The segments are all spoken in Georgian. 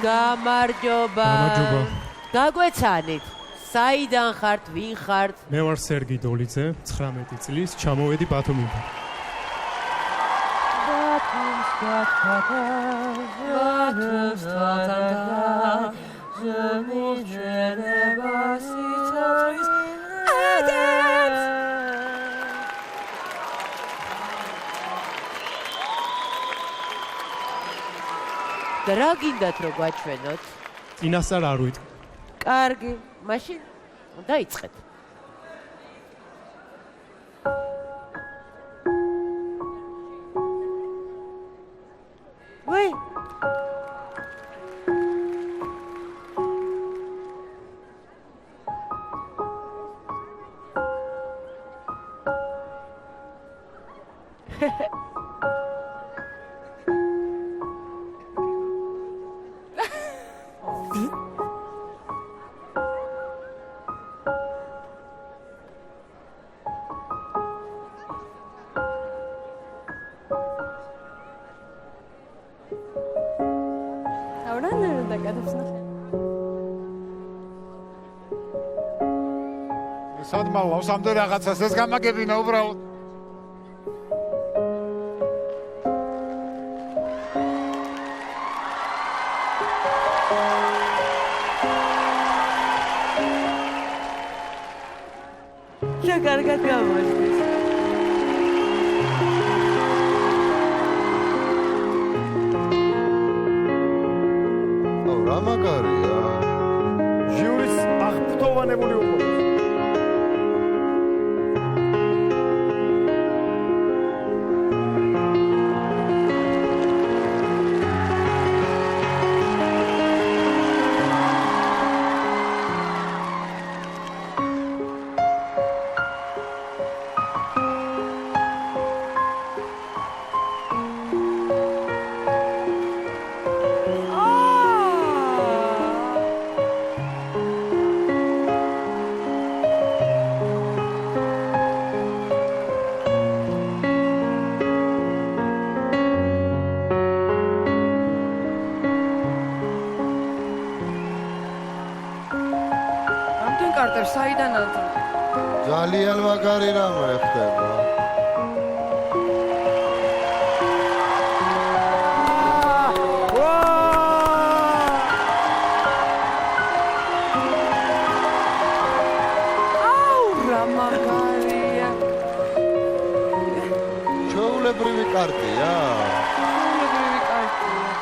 გამარჯობა. გაგვეცანით. საიდან ხართ, ვინ ხართ? მე ვარ სერგი დოლიძე, 19 წლის, ჩამოვედი ბათუმიდან. და რა გინდათ რომ გვაჩვენოთ? წინასწარ არ ვიტყვი. კარგი, მაშინ დაიწყეთ. ვაი. სადმალავს ამდენ რაღაცას ეს გამაგებინა უბრალოდ. რა კარგად გამოსდის. რა მაგარია. ჟიურის აღფრთოვანებული უყურებს. ძალიან მაგარი რამე ხდება. აუ, რა მაგარია. ჩაულებრივი კარტია. ჩაულებრივი კარტია.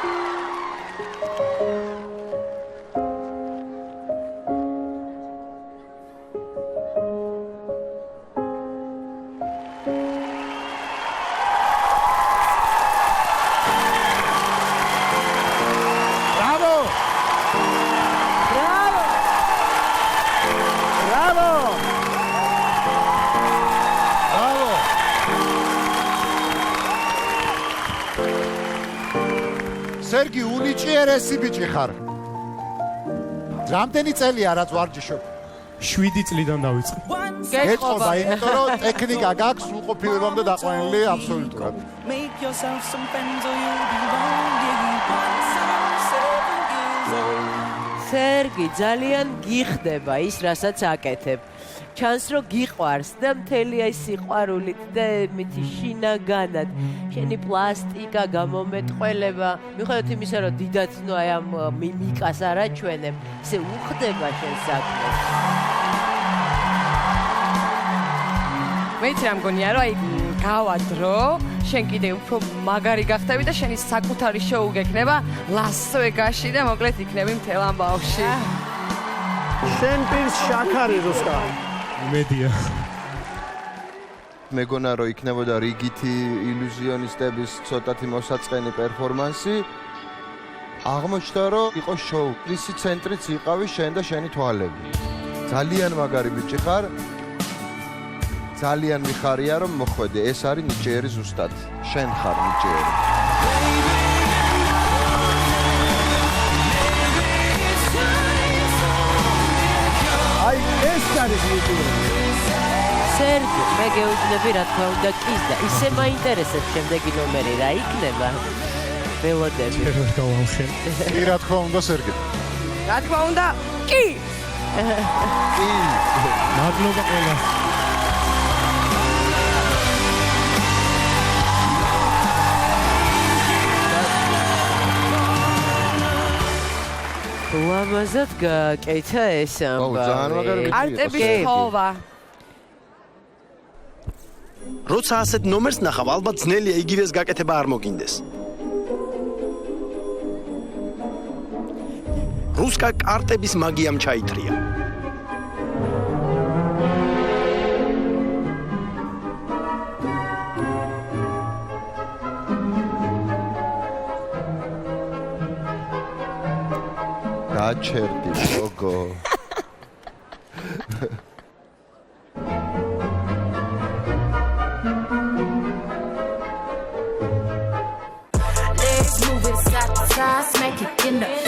სერგი უნიჭიერესი ბიჭი ხარ. რამდენი წელია რაც ვარჯიშობ? 7 წლიდან დავიწყე. გეტყობა, იმიტომ რომ ტექნიკა გაქვს უყოფილებამდე დაყვანილი აბსოლუტურად. სერგი ძალიან გიხდება ის, რასაც აკეთებ. ჩანს რომ გიყვარს და მთელი აი სიყვარულით და მითი შინაგანად შენი პლასტიკა გამომეტყველება მიუხედავად იმისა რომ დიდად ნუ აი ამ მიმიკას არ აჩვენებ ისე უხდება შენ საქმეს. მეც რა მგონია რომ აი გავადრო შენ კიდე უფრო მაგარი გახდები და შენი საკუთარი შოუ გექნება ლას-ვეგასში და მოკლედ იქნები მთელ ამბავში. შენ პირს შაქარი რუსკა. მედია. მეგონა რომ იქნებოდა რიგითი ილუზიონისტების ცოტათი მოსაწყენი პერფორმანსი. აღმოჩნდა რომ იყო შოუ. ისი ცენტრიც იყავი შენ და შენი თვალები. ძალიან მაგარი ბიჭი ხარ. ძალიან მიხარია რომ მოხვედე. ეს არის ნიჭიერი ზუსტად. შენ ხარ ნიჭიერი. აი ეს არის ნიჭიერი. სერგი, მე გეუბნები რა თქმა უნდა კის და ისე მაინტერესებს შემდეგი ნომერი რა იქნება? მელოდები. ვერ გავამხენ. კი რა თქმა უნდა სერგე. რა თქმა უნდა, კი. მადლობა ყველას. ლამაზად გაკეთა ეს ამბავი. ძალიან მაგარი არტების თოვა. როცა ასეთ ნომერს ნახავ, ალბათ ძნელია იგივეს გაკეთება არ მოგინდეს. რუსკა კარტების მაგიამ ჩაითრია. გაჩერდი, გოგო. Legs moving side to side, smack it in the